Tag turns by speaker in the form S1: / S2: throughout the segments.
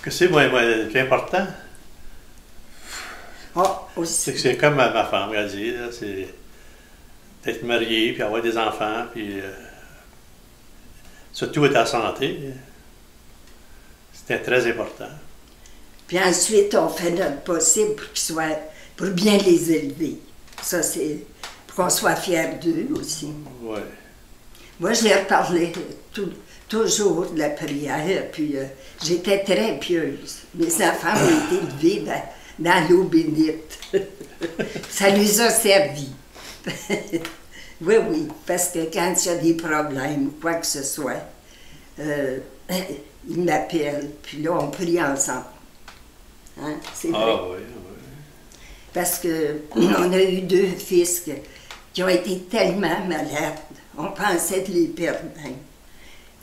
S1: Que c'est le plus important?
S2: Ah, aussi.
S1: C'est que c'est comme ma femme a dit, là, c'est d'être marié, puis avoir des enfants, puis surtout être en santé. C'était très important.
S2: Puis ensuite, on fait notre possible pour qu'ils soient, pour bien les élever. Ça, c'est pour qu'on soit fiers d'eux aussi.
S1: Oui.
S2: Moi, je leur parlais toujours de la prière, puis j'étais très pieuse. Mes enfants ont été élevés dans l'eau bénite. Ça nous a servi. Oui, oui, parce que quand il y a des problèmes ou quoi que ce soit, ils m'appellent, puis là, on prie ensemble. Hein? C'est vrai.
S1: Ah oui, oui.
S2: Parce qu'on a eu 2 fils qui ont été tellement malades, on pensait de les perdre même.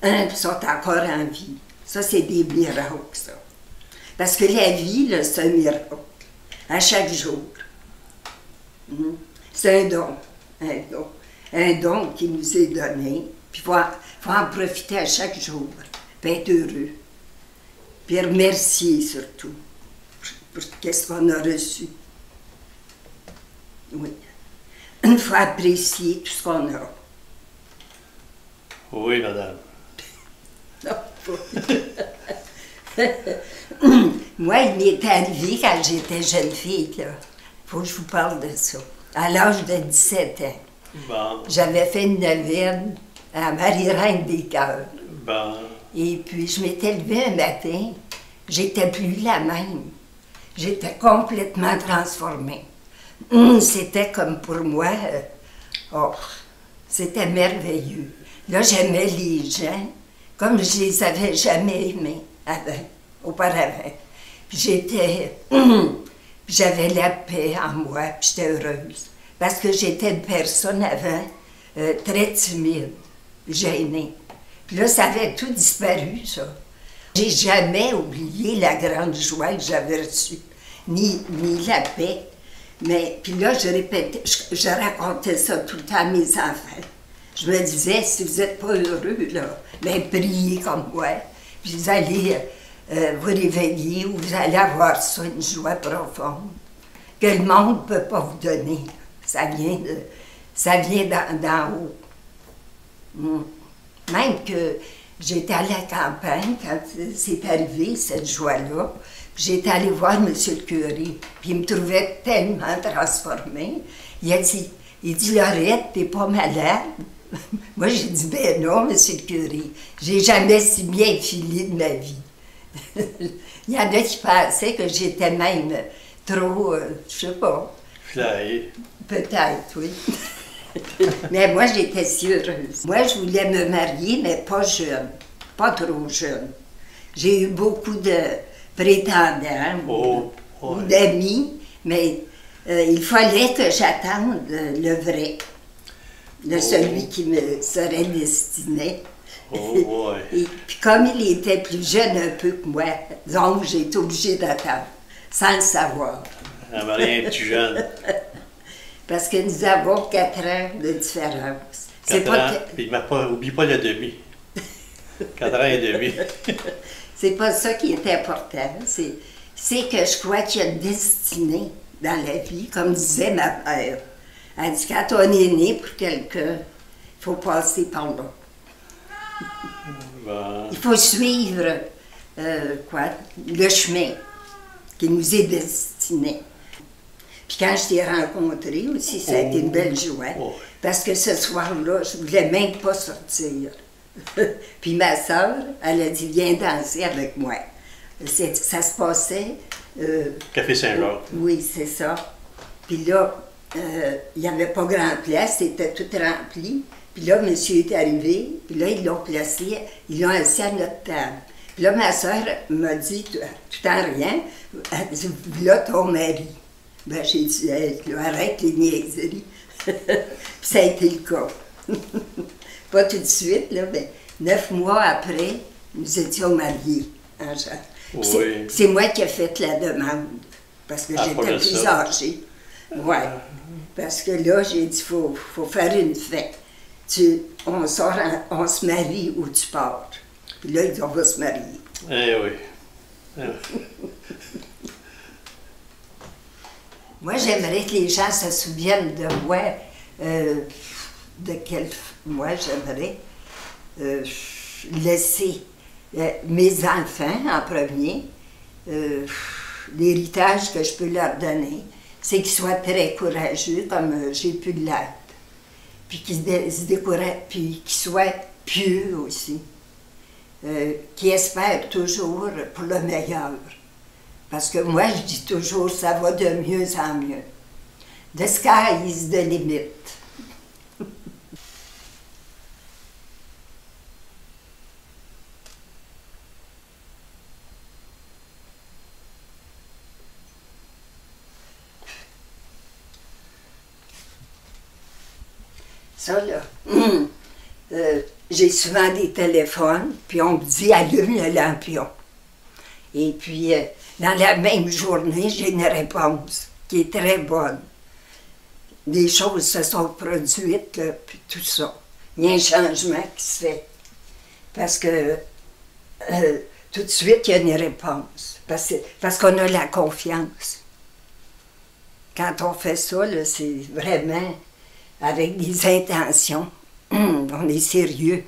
S2: Un sont encore en vie. Ça, c'est des miracles, ça. Parce que la vie, là, c'est un miracle. À chaque jour. C'est un don. Un don. Un don qui nous est donné. Puis il faut en profiter à chaque jour. Puis être heureux. Puis remercier surtout pour ce qu'on a reçu. Oui. Il faut apprécier tout ce qu'on a.
S1: Oui, madame.
S2: Non, pas. Moi, il m'est arrivé quand j'étais jeune fille, là. Faut que je vous parle de ça. À l'âge de 17 ans.
S1: Bon.
S2: J'avais fait une neuvaine à Marie-Reine des Cœurs.
S1: Bon.
S2: Et puis, je m'étais levée un matin, j'étais plus la même. J'étais complètement transformée. C'était comme pour moi, c'était merveilleux. Là, j'aimais les gens comme je les avais jamais aimés auparavant. Puis j'avais la paix en moi, puis j'étais heureuse. Parce que j'étais une personne avant très timide, gênée. Puis là, ça avait tout disparu, ça. J'ai jamais oublié la grande joie que j'avais reçue, ni la paix. Mais puis là, je répétais, je racontais ça tout le temps à mes enfants. Je me disais, si vous n'êtes pas heureux, là, bien, priez comme moi. Puis vous allez vous réveiller ou vous allez avoir ça, une joie profonde, que le monde ne peut pas vous donner. Ça vient d'en haut. Même que j'étais à la campagne quand c'est arrivé, cette joie-là. J'étais allée voir M. le curé, puis il me trouvait tellement transformée. Il dit, Laurette, t'es pas malade? Moi, j'ai dit, ben non, M. le curé, j'ai jamais si bien filé de ma vie. Il y en a qui pensaient que j'étais même trop, je sais pas.
S1: Flyé.
S2: Peut-être, oui. Mais moi, j'étais si heureuse. Moi, je voulais me marier, mais pas jeune, pas trop jeune. J'ai eu beaucoup de prétendants ou d'amis, mais il fallait que j'attende le vrai, celui qui me serait destiné. Et puis comme il était plus jeune un peu que moi, donc j'ai été obligée d'attendre, sans le savoir.
S1: Un mariage plus jeune.
S2: Parce que nous avons 4 ans de différence.
S1: 4 ans, puis oublie pas le demi. 4 ans et demi.
S2: C'est pas ça qui est important. C'est que je crois qu'il y a une destinée dans la vie, comme disait ma mère. Elle dit, quand on est né pour quelqu'un, il faut passer par là.
S1: Bon.
S2: Il faut suivre le chemin qui nous est destiné. Puis quand je t'ai rencontré aussi, ça a été une belle joie. Parce que ce soir-là, je voulais même pas sortir. Puis ma sœur, elle a dit, viens danser avec moi. Ça se passait...
S1: Café Saint-Jacques.
S2: Oui, c'est ça. Puis là, il n'y avait pas grand place, c'était tout rempli. Puis là, monsieur est arrivé, puis là, ils l'ont placé, ils l'ont assis à notre table. Puis là, ma sœur m'a dit, tout en rien, elle dit, là, ton mari. Ben, j'ai dit, hey, arrête les niaiseries. Puis ça a été le cas. Pas tout de suite, là, mais 9 mois après, nous étions mariés. Hein,
S1: oui.
S2: C'est moi qui ai fait la demande, parce que j'étais plus âgée. Oui, parce que là, j'ai dit, il faut faire une fête. On se marie ou tu pars. Puis là, ils disent, on va se marier.
S1: Eh oui.
S2: Moi, j'aimerais que les gens se souviennent de moi, moi, j'aimerais laisser mes enfants en premier. L'héritage que je peux leur donner, c'est qu'ils soient très courageux, comme j'ai pu l'être. Puis qu'ils se découragent, puis qu'ils soient pieux aussi. Qui espèrent toujours pour le meilleur. Parce que moi, je dis toujours, ça va de mieux en mieux. The sky is the limit. Ça, là, j'ai souvent des téléphones, puis on me dit « allume le lampion ». Et puis, dans la même journée, j'ai une réponse qui est très bonne. Des choses se sont produites, là, puis tout ça. Il y a un changement qui se fait. Parce que tout de suite, il y a une réponse. Parce qu'on a la confiance. Quand on fait ça, c'est vraiment avec des intentions. On est sérieux.